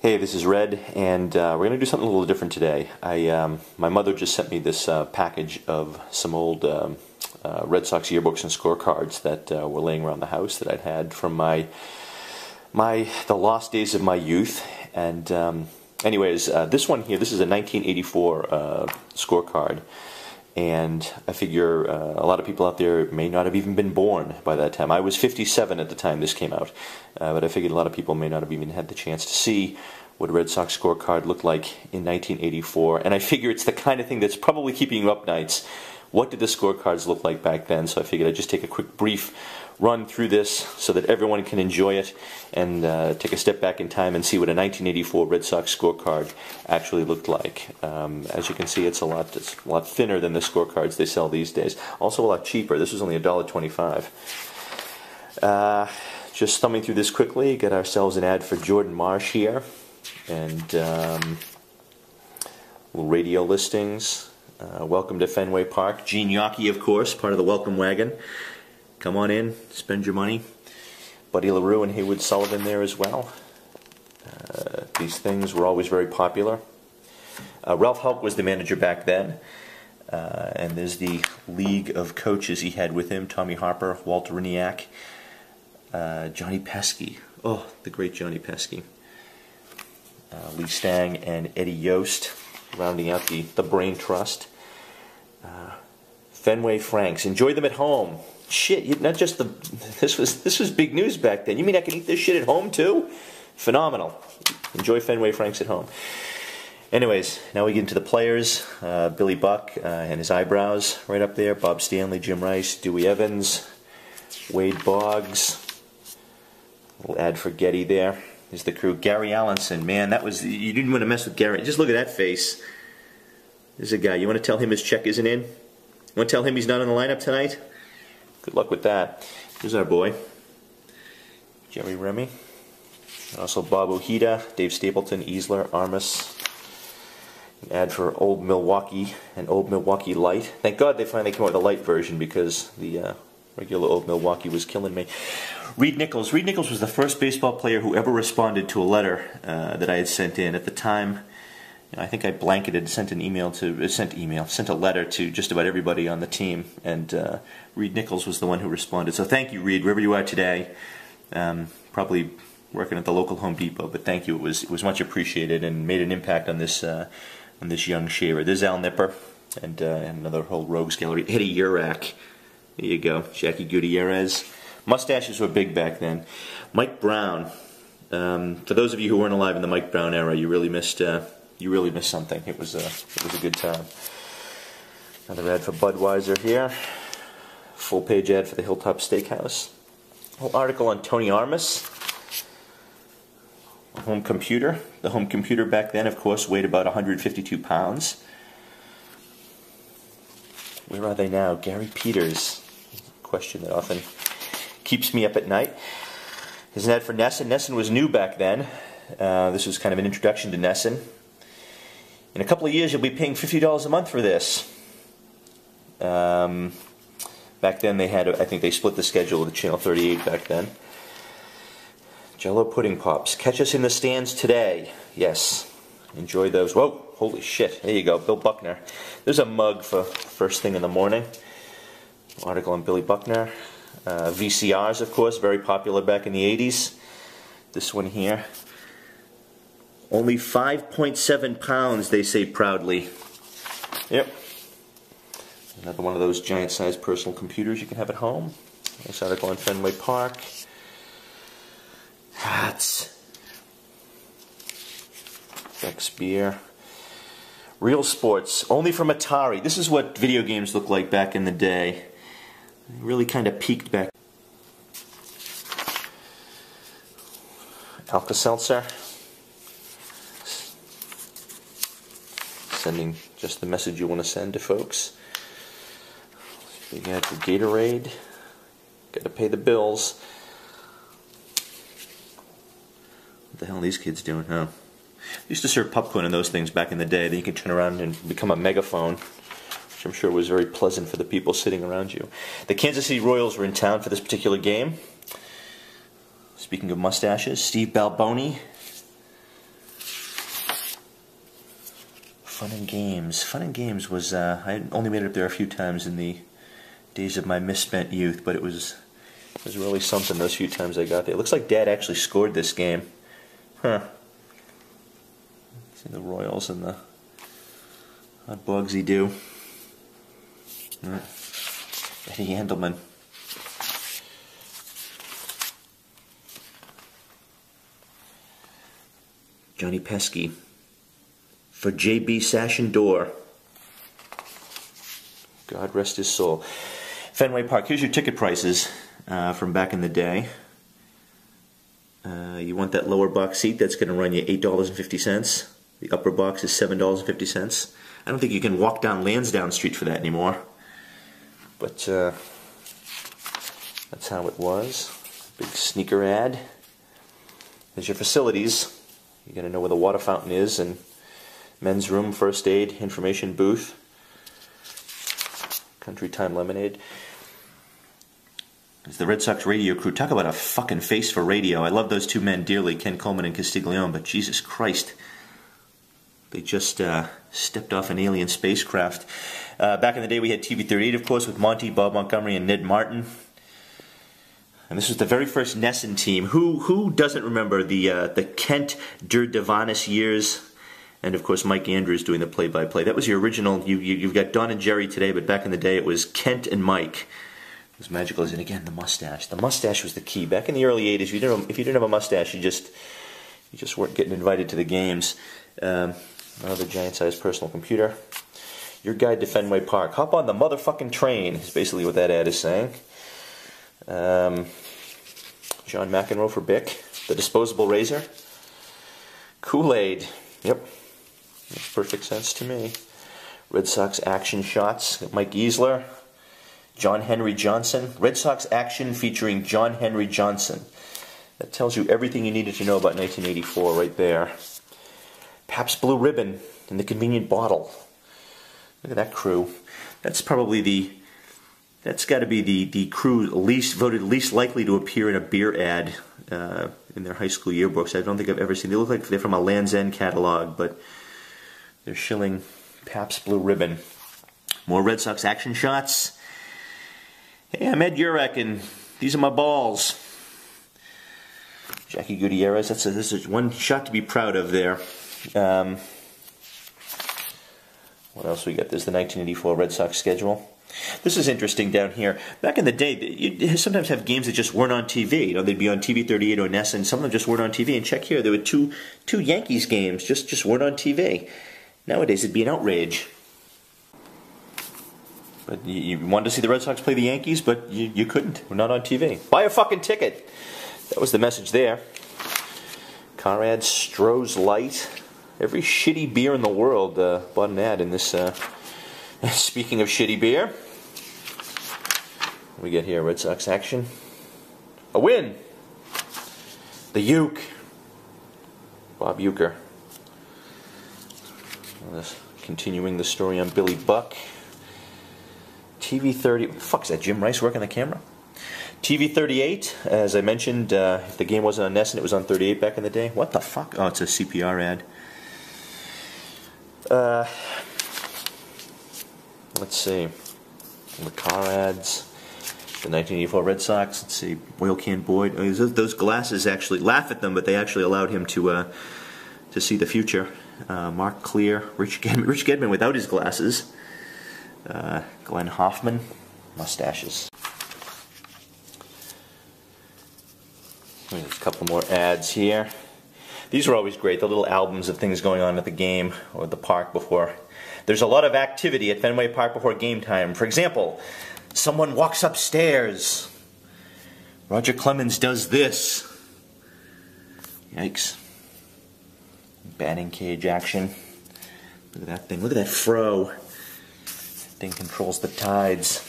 Hey, this is Red, and we're going to do something a little different today. My mother just sent me this package of some old Red Sox yearbooks and scorecards that were laying around the house that I'd had from the lost days of my youth. And anyways, this one here, this is a 1984 scorecard. And I figure a lot of people out there may not have even been born by that time. I was 57 at the time this came out, but I figured a lot of people may not have even had the chance to see what a Red Sox scorecard looked like in 1984. And I figure it's the kind of thing that's probably keeping you up nights. What did the scorecards look like back then? So I figured I'd just take a quick brief run through this so that everyone can enjoy it and take a step back in time and see what a 1984 Red Sox scorecard actually looked like. As you can see, it's a lot thinner than the scorecards they sell these days. Also a lot cheaper. This was only $1.25. Just thumbing through this quickly, get ourselves an ad for Jordan Marsh here, and little radio listings. Welcome to Fenway Park. Gene Yockey, of course, part of the welcome wagon. Come on in, spend your money. Buddy LaRue and Haywood Sullivan there as well. These things were always very popular. Ralph Houck was the manager back then. And there's the league of coaches he had with him. Tommy Harper, Walter Reniak, Johnny Pesky. Oh, the great Johnny Pesky. Lee Stang and Eddie Yost, rounding out the brain trust. Fenway Franks. Enjoy them at home. Shit, not just this was big news back then. You mean I can eat this shit at home too? Phenomenal. Enjoy Fenway Franks at home. Anyways, now we get into the players. Billy Buck and his eyebrows right up there. Bob Stanley, Jim Rice, Dewey Evans, Wade Boggs. Little ad for Getty there. There's the crew. Gary Allenson, man, you didn't want to mess with Gary. Just look at that face. There's a guy. You want to tell him his check isn't in? You want to tell him he's not in the lineup tonight? Good luck with that. Here's our boy, Jerry Remy. Also Bob Ojeda, Dave Stapleton, Easler, Armas. An ad for Old Milwaukee and Old Milwaukee Light. Thank God they finally came out with a light version because the regular Old Milwaukee was killing me. Reed Nichols. Reed Nichols was the first baseball player who ever responded to a letter that I had sent in. At the time, I think I blanketed, sent a letter to just about everybody on the team, and Reed Nichols was the one who responded. So thank you, Reed, wherever you are today. Probably working at the local Home Depot, but thank you. It was much appreciated and made an impact on this young shaver. There's Al Nipper and another whole rogues gallery. Eddie Urak. There you go. Jackie Gutierrez. Mustaches were big back then. Mike Brown. For those of you who weren't alive in the Mike Brown era, you really missed something. It was a good time. Another ad for Budweiser here. Full page ad for the Hilltop Steakhouse. A whole article on Tony Armas. A home computer. The home computer back then, of course, weighed about 152 pounds. Where are they now? Gary Peters. Question that often keeps me up at night. There's an ad for Nesson. Nesson was new back then. This was kind of an introduction to Nesson. In a couple of years, you'll be paying $50 a month for this. Back then, they had, I think they split the schedule with Channel 38 back then. Jell-O Pudding Pops. Catch us in the stands today. Yes. Enjoy those. Whoa, holy shit. There you go, Bill Buckner. There's a mug for first thing in the morning. Article on Billy Buckner. VCRs, of course, very popular back in the 80s. This one here. Only 5.7 pounds, they say proudly. Yep. Another one of those giant-sized personal computers you can have at home. Nice article on Fenway Park. Hats. Beck's beer. Real Sports, only from Atari. This is what video games looked like back in the day. Really kind of peaked back. Alka-Seltzer. Sending just the message you want to send to folks. Big ad for Gatorade. Got to pay the bills. What the hell are these kids doing, huh? They used to serve popcorn in those things back in the day. Then you could turn around and become a megaphone, which I'm sure was very pleasant for the people sitting around you. The Kansas City Royals were in town for this particular game. Speaking of mustaches, Steve Balboni. Fun and Games. Fun and Games was, I only made it up there a few times in the days of my misspent youth, but it was really something those few times I got there. It looks like Dad actually scored this game. Huh. See the Royals and the hot Bugsy do. Eddie Handelman. Johnny Pesky. For J.B. Sashendor. God rest his soul. Fenway Park. Here's your ticket prices from back in the day. You want that lower box seat, that's going to run you $8.50. The upper box is $7.50. I don't think you can walk down Lansdowne Street for that anymore. But that's how it was. Big sneaker ad. There's your facilities. You got to know where the water fountain is, and men's room, first aid, information booth, Country Time Lemonade. It's the Red Sox radio crew. Talk about a fucking face for radio. I love those two men dearly, Ken Coleman and Castiglione, but Jesus Christ, they just stepped off an alien spacecraft. Back in the day we had TV 38, of course, with Monty, Bob Montgomery, and Ned Martin. And this was the very first Nesson team. Who doesn't remember the Kent Durdevanis years? And of course Mike Andrews doing the play-by-play. That was your original. You've got Don and Jerry today, but back in the day it was Kent and Mike. It was magical. And again, the mustache. The mustache was the key. Back in the early '80s, if you didn't have a mustache, you just weren't getting invited to the games. Another giant-sized personal computer. Your guide to Fenway Park. Hop on the motherfucking train is basically what that ad is saying. John McEnroe for Bic. The disposable razor. Kool-Aid. Yep. Makes perfect sense to me. Red Sox action shots. Mike Giesler. John Henry Johnson. Red Sox action featuring John Henry Johnson. That tells you everything you needed to know about 1984 right there. Pabst Blue Ribbon in the convenient bottle. Look at that crew. That's probably that's got to be the crew voted least likely to appear in a beer ad in their high school yearbooks. I don't think I've ever seen. They look like they're from a Land's End catalog, but they're shilling Pabst Blue Ribbon. More Red Sox action shots. Hey, I'm Ed Urek, and these are my balls. Jackie Gutierrez. This is one shot to be proud of there. What else we got? There's the 1984 Red Sox schedule. This is interesting down here. Back in the day, you sometimes have games that just weren't on TV. You know, they'd be on TV 38 or Ness, and some of them just weren't on TV. And check here, there were two Yankees games just weren't on TV. Nowadays, it'd be an outrage. But you wanted to see the Red Sox play the Yankees, but you couldn't. We're not on TV. Buy a fucking ticket. That was the message there. Car ad, Stroh's Light. Every shitty beer in the world bought an ad in this. Speaking of shitty beer, what we get here, Red Sox action. A win. The Uke. Bob Uecker. Continuing the story on Billy Buck. TV 30. What the fuck is that? Jim Rice working the camera? TV 38. As I mentioned, if the game wasn't on Nesson, it was on 38 back in the day. What the fuck? Oh, it's a CPR ad. Let's see. The car ads. The 1984 Red Sox. Let's see. Oil Can Boyd. Those glasses actually laugh at them, but they actually allowed him to see the future. Mark Clear. Rich Gedman without his glasses. Glenn Hoffman. Mustaches. There's a couple more ads here. These are always great, the little albums of things going on at the game or the park before. There's a lot of activity at Fenway Park before game time. For example, someone walks upstairs. Roger Clemens does this. Yikes. Batting cage action. Look at that thing. Look at that fro. That thing controls the tides.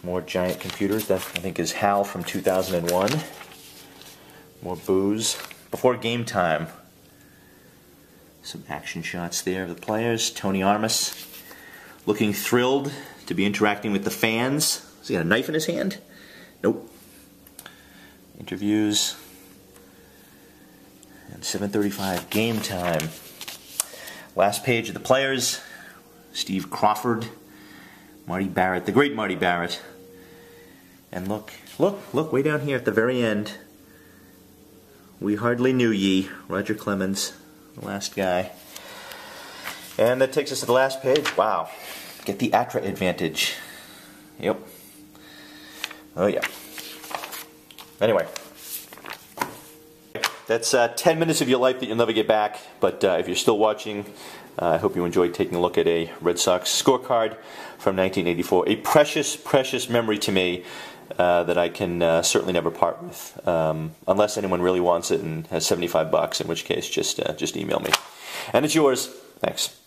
More giant computers. That, I think, is HAL from 2001. More booze. Before game time. Some action shots there of the players. Tony Armas looking thrilled to be interacting with the fans. Has he got a knife in his hand? Nope. Interviews. And 7:35 game time. Last page of the players. Steve Crawford, Marty Barrett, the great Marty Barrett. And look, way down here at the very end. We hardly knew ye, Roger Clemens, the last guy. And that takes us to the last page. Wow. Get the ATRA advantage. Yep. Oh, yeah. Anyway. That's 10 minutes of your life that you'll never get back. But if you're still watching, I hope you enjoyed taking a look at a Red Sox scorecard from 1984. A precious, precious memory to me that I can certainly never part with. Unless anyone really wants it and has $75, in which case just email me. And it's yours. Thanks.